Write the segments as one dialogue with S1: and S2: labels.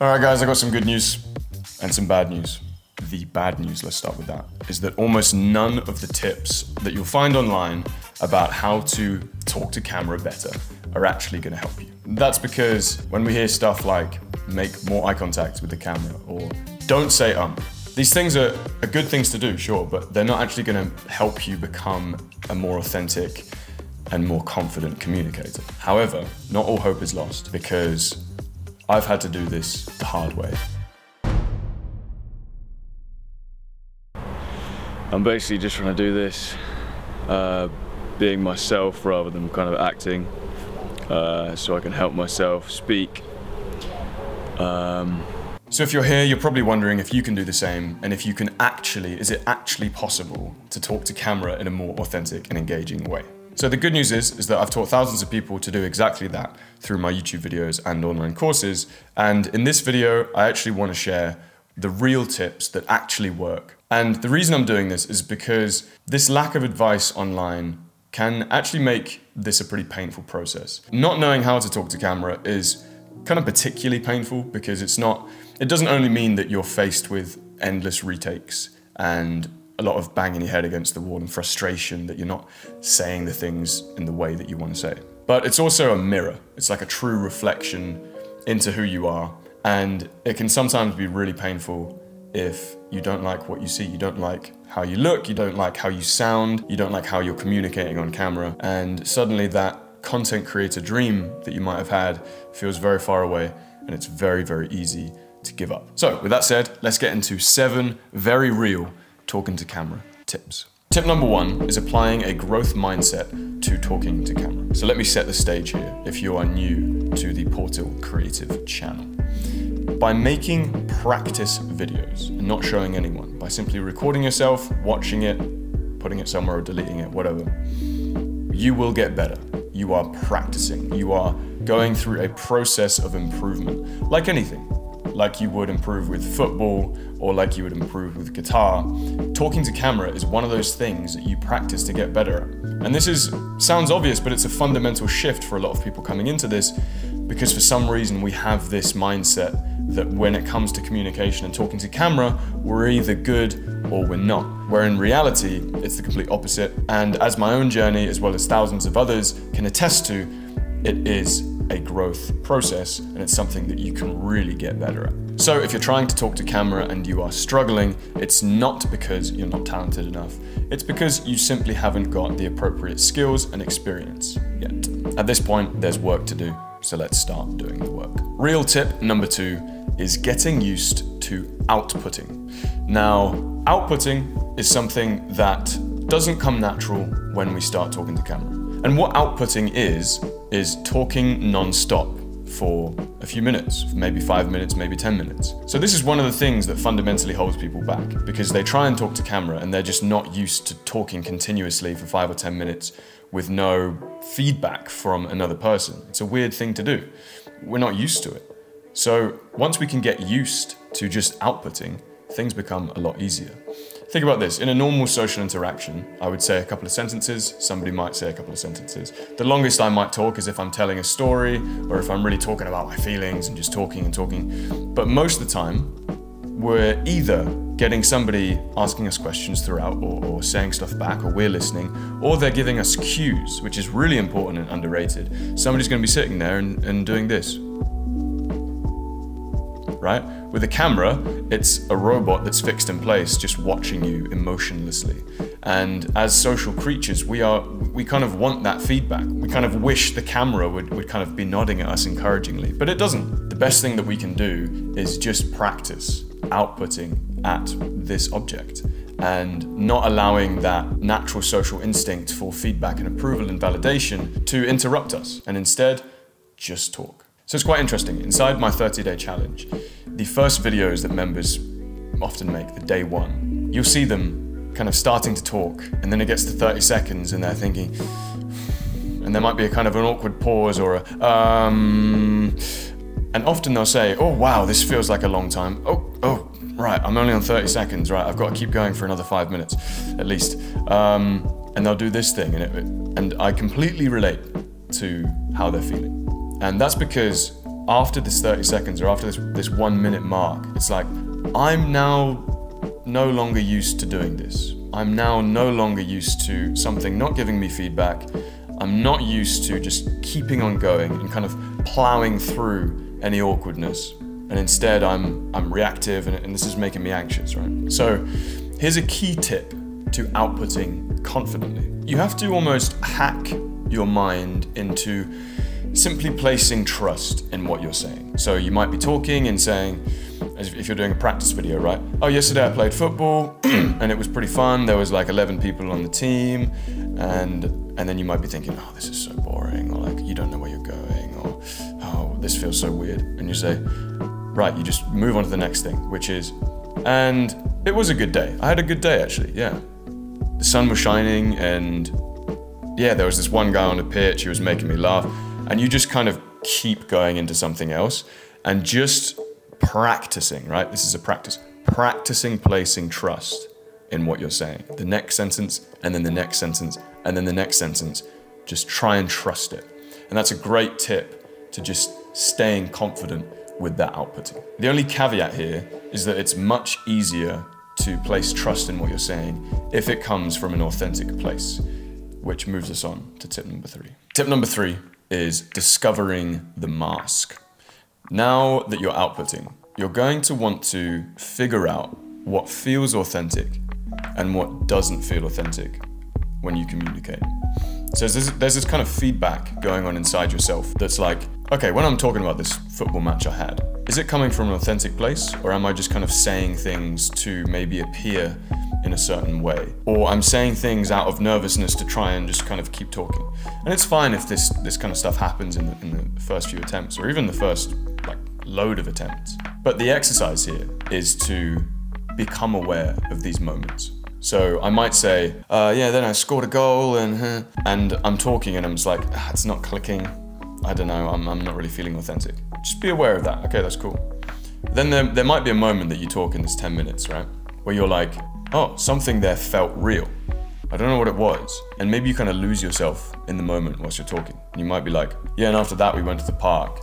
S1: All right, guys, I got some good news and some bad news. The bad news, let's start with that, is that almost none of the tips that you'll find online about how to talk to camera better are actually gonna help you. That's because when we hear stuff like make more eye contact with the camera or don't say these things are good things to do, sure, but they're not actually gonna help you become a more authentic and more confident communicator. However, not all hope is lost because I've had to do this the hard way.
S2: I'm basically just trying to do this being myself rather than kind of acting, so I can help myself speak.
S1: So if you're here, you're probably wondering if you can do the same and if you can is it actually possible to talk to camera in a more authentic and engaging way? So the good news is that I've taught thousands of people to do exactly that through my YouTube videos and online courses. And in this video, I actually want to share the real tips that actually work. And the reason I'm doing this is because this lack of advice online can actually make this a pretty painful process. Not knowing how to talk to camera is kind of particularly painful because it doesn't only mean that you're faced with endless retakes and a lot of banging your head against the wall and frustration that you're not saying the things in the way that you want to say. But it's also a mirror. It's like a true reflection into who you are. And it can sometimes be really painful if you don't like what you see. You don't like how you look, you don't like how you sound, you don't like how you're communicating on camera. And suddenly that content creator dream that you might have had feels very far away and it's very, very easy to give up. So with that said, let's get into 7 very real talking to camera tips. Tip number 1 is applying a growth mindset to talking to camera. So let me set the stage here if you are new to the Portal Creative channel. By making practice videos and not showing anyone, by simply recording yourself, watching it, putting it somewhere or deleting it, whatever, you will get better. You are practicing. You are going through a process of improvement, like anything. Like you would improve with football or like you would improve with guitar. Talking to camera is one of those things that you practice to get better at. And this sounds obvious, but it's a fundamental shift for a lot of people coming into this because for some reason we have this mindset that when it comes to communication and talking to camera, we're either good or we're not. Where in reality, it's the complete opposite. And as my own journey, as well as thousands of others can attest to, it is a growth process and it's something that you can really get better at. So if you're trying to talk to camera and you are struggling, it's not because you're not talented enough. It's because you simply haven't got the appropriate skills and experience yet. At this point, there's work to do, so let's start doing the work. Real tip number 2 is getting used to outputting. Now, outputting is something that doesn't come natural when we start talking to camera. And what outputting is talking non-stop for a few minutes, maybe 5 minutes, maybe 10 minutes. So this is one of the things that fundamentally holds people back because they try and talk to camera and they're just not used to talking continuously for 5 or 10 minutes with no feedback from another person. It's a weird thing to do. We're not used to it. So once we can get used to just outputting, things become a lot easier. Think about this, in a normal social interaction, I would say a couple of sentences, somebody might say a couple of sentences. The longest I might talk is if I'm telling a story or if I'm really talking about my feelings and just talking and talking. But most of the time, we're either getting somebody asking us questions throughout or saying stuff back or we're listening, or they're giving us cues, which is really important and underrated. Somebody's gonna be sitting there and doing this. Right? With a camera, it's a robot that's fixed in place, just watching you emotionlessly. And as social creatures, we kind of want that feedback. We kind of wish the camera would kind of be nodding at us encouragingly, but it doesn't. The best thing that we can do is just practice outputting at this object and not allowing that natural social instinct for feedback and approval and validation to interrupt us, and instead, just talk. So it's quite interesting. Inside my 30-day challenge, the first videos that members often make, the day 1, you'll see them kind of starting to talk, and then it gets to 30 seconds and they're thinking, and there might be a kind of an awkward pause or and often they'll say, oh wow, this feels like a long time. Oh, right, I'm only on 30 seconds, right, I've got to keep going for another 5 minutes, at least. And they'll do this thing, and I completely relate to how they're feeling. And that's because after this 30 seconds or after this 1 minute mark, it's like, I'm now no longer used to doing this. I'm now no longer used to something not giving me feedback. I'm not used to just keeping on going and kind of plowing through any awkwardness. And instead I'm reactive and this is making me anxious, right? So here's a key tip to outputting confidently. You have to almost hack your mind into simply placing trust in what you're saying. So you might be talking and saying, if you're doing a practice video, right? Oh, yesterday I played football and it was pretty fun. There was like 11 people on the team, and then you might be thinking, oh, this is so boring, or like, you don't know where you're going, or oh, this feels so weird. And you say, right, you just move on to the next thing, which is, and it was a good day. I had a good day actually, yeah. The sun was shining and yeah, there was this one guy on the pitch who was making me laugh, and you just kind of keep going into something else and just practicing, right? This is a practice. Practicing placing trust in what you're saying. The next sentence, and then the next sentence, and then the next sentence. Just try and trust it. And that's a great tip to just staying confident with that outputting. The only caveat here is that it's much easier to place trust in what you're saying if it comes from an authentic place, which moves us on to tip number 3. Tip number 3 is discovering the mask. Now that you're outputting, you're going to want to figure out what feels authentic and what doesn't feel authentic when you communicate. So there's this kind of feedback going on inside yourself that's like, okay, when I'm talking about this football match I had, is it coming from an authentic place, or am I just kind of saying things to maybe appear in a certain way? Or I'm saying things out of nervousness to try and just kind of keep talking. And it's fine if this kind of stuff happens in the first few attempts, or even the first like load of attempts. But the exercise here is to become aware of these moments. So I might say, yeah, then I scored a goal and I'm talking and I'm just like, it's not clicking. I don't know, I'm not really feeling authentic. Just be aware of that. Okay, that's cool. Then there might be a moment that you talk in this 10 minutes, right? Where you're like, oh, something there felt real. I don't know what it was. And maybe you kind of lose yourself in the moment whilst you're talking. And you might be like, yeah, and after that we went to the park.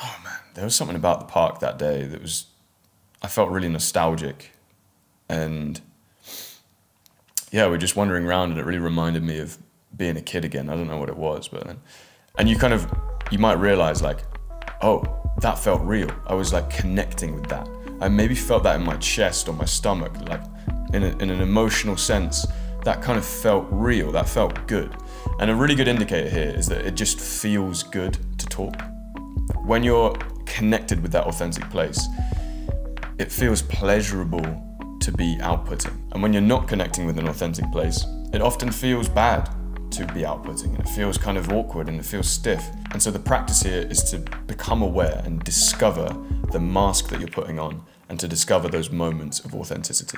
S1: Oh man, there was something about the park that day that was, I felt really nostalgic. And yeah, we're just wandering around and it really reminded me of being a kid again. I don't know what it was, but then, and you might realize like, oh, that felt real. I was like connecting with that. I maybe felt that in my chest or my stomach, like in an emotional sense, that kind of felt real, that felt good. And a really good indicator here is that it just feels good to talk. When you're connected with that authentic place, it feels pleasurable to be outputting. And when you're not connecting with an authentic place, it often feels bad to be outputting, and it feels kind of awkward and it feels stiff. And so the practice here is to become aware and discover the mask that you're putting on, and to discover those moments of authenticity.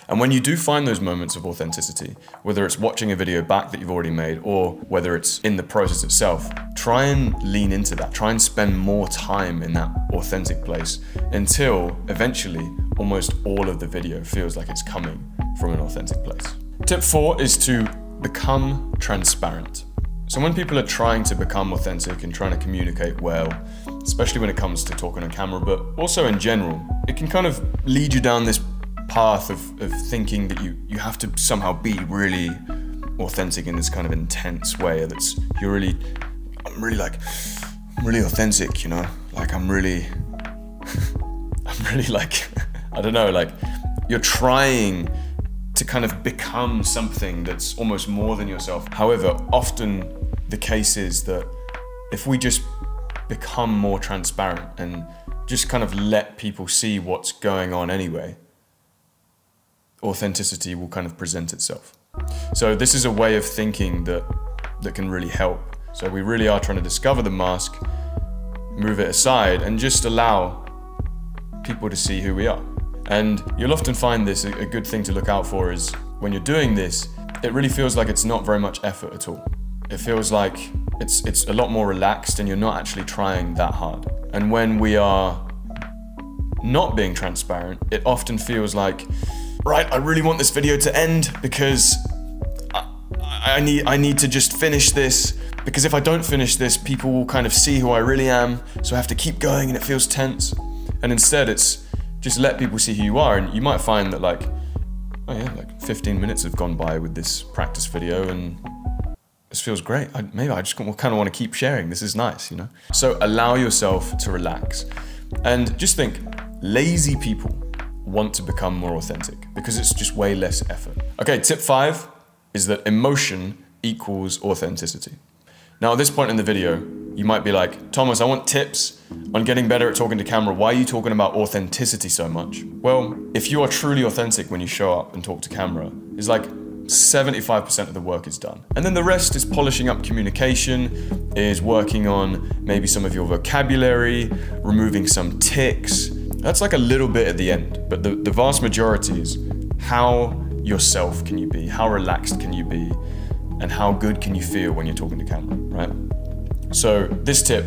S1: And when you do find those moments of authenticity, whether it's watching a video back that you've already made or whether it's in the process itself, try and lean into that. Try and spend more time in that authentic place until eventually almost all of the video feels like it's coming from an authentic place. Tip 4 is to become transparent. So when people are trying to become authentic and trying to communicate well, especially when it comes to talking on camera, but also in general, it can kind of lead you down this path of thinking that you have to somehow be really authentic in this kind of intense way. That's I'm really authentic, you know? Like I'm really like, I don't know, like you're trying to kind of become something that's almost more than yourself. However, often the case is that if we just become more transparent and just kind of let people see what's going on anyway, authenticity will kind of present itself. So this is a way of thinking that can really help. So we really are trying to discover the mask, move it aside, and just allow people to see who we are. And you'll often find this, a good thing to look out for is when you're doing this, it really feels like it's not very much effort at all. It feels like it's a lot more relaxed and you're not actually trying that hard. And when we are not being transparent, it often feels like, right, I really want this video to end because I need to just finish this, because if I don't finish this, people will kind of see who I really am, so I have to keep going and it feels tense. And instead it's just let people see who you are, and you might find that like, oh yeah, like 15 minutes have gone by with this practice video and this feels great. Maybe I just kind of want to keep sharing. This is nice, you know? So allow yourself to relax. And just think, lazy people want to become more authentic because it's just way less effort. Okay, tip 5 is that emotion equals authenticity. Now at this point in the video, you might be like, Thomas, I want tips on getting better at talking to camera. Why are you talking about authenticity so much? Well, if you are truly authentic when you show up and talk to camera, it's like 75% of the work is done. And then the rest is polishing up communication, is working on maybe some of your vocabulary, removing some tics. That's like a little bit at the end, but the vast majority is how yourself can you be, how relaxed can you be, and how good can you feel when you're talking to camera, right? So this tip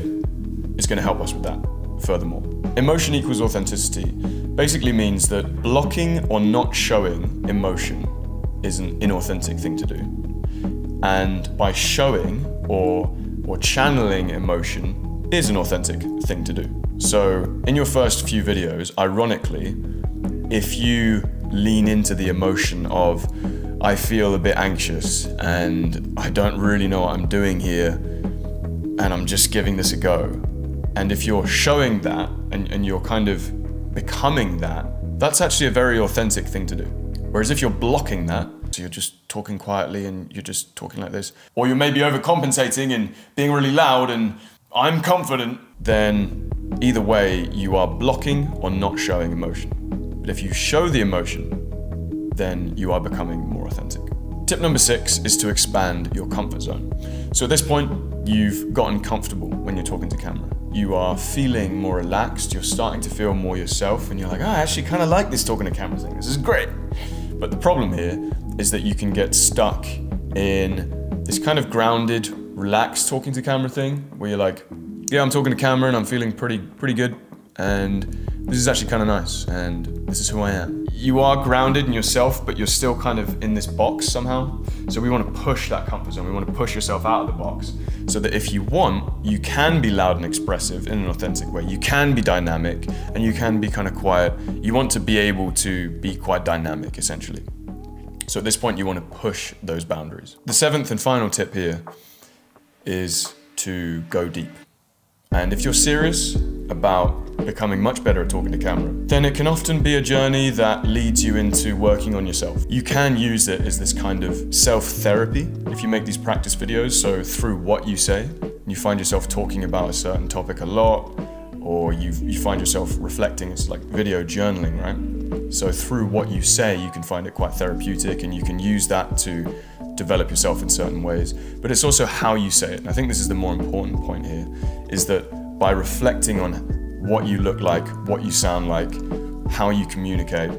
S1: is going to help us with that furthermore. Emotion equals authenticity basically means that blocking or not showing emotion is an inauthentic thing to do. And by showing or channeling emotion is an authentic thing to do. So in your first few videos, ironically, if you lean into the emotion of, I feel a bit anxious and I don't really know what I'm doing here and I'm just giving this a go. And if you're showing that and you're kind of becoming that, that's actually a very authentic thing to do. Whereas if you're blocking that, so you're just talking quietly and you're just talking like this, or you're maybe overcompensating and being really loud and I'm confident, then either way you are blocking or not showing emotion. But if you show the emotion, then you are becoming more authentic. Tip number 6 is to expand your comfort zone. So at this point, you've gotten comfortable when you're talking to camera. You are feeling more relaxed, you're starting to feel more yourself, and you're like, oh, I actually kind of like this talking to camera thing, this is great. But the problem here is that you can get stuck in this kind of grounded, relaxed talking to camera thing, where you're like, yeah, I'm talking to camera and I'm feeling pretty good, and this is actually kind of nice, and this is who I am. You are grounded in yourself, but you're still kind of in this box somehow. So we want to push that comfort zone. We want to push yourself out of the box so that if you want, you can be loud and expressive in an authentic way. You can be dynamic and you can be kind of quiet. You want to be able to be quite dynamic, essentially. So at this point, you want to push those boundaries. The 7th and final tip here is to go deep. And if you're serious about becoming much better at talking to camera, then it can often be a journey that leads you into working on yourself. You can use it as this kind of self-therapy if you make these practice videos. So through what you say, you find yourself talking about a certain topic a lot, or you find yourself reflecting. It's like video journaling, right? So through what you say, you can find it quite therapeutic, and you can use that to develop yourself in certain ways. But it's also how you say it. And I think this is the more important point here, is that by reflecting on what you look like, what you sound like, how you communicate,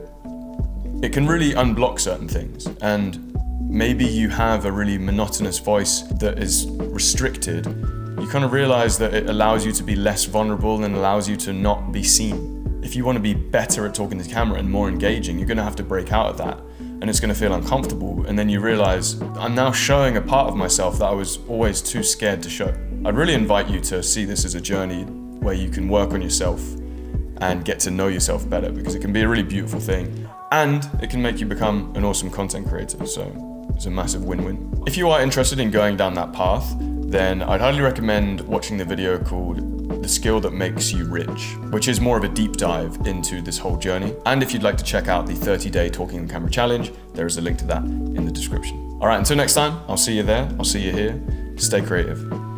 S1: it can really unblock certain things. And maybe you have a really monotonous voice that is restricted. You kind of realize that it allows you to be less vulnerable and allows you to not be seen. If you want to be better at talking to camera and more engaging, you're going to have to break out of that. And it's going to feel uncomfortable. And then you realize, I'm now showing a part of myself that I was always too scared to show. I'd really invite you to see this as a journey where you can work on yourself and get to know yourself better, because it can be a really beautiful thing and it can make you become an awesome content creator. So it's a massive win-win. If you are interested in going down that path, then I'd highly recommend watching the video called The Skill That Makes You Rich, which is more of a deep dive into this whole journey. And if you'd like to check out the 30-day Talking on Camera Challenge, there is a link to that in the description. All right, until next time, I'll see you there, I'll see you here. Stay creative.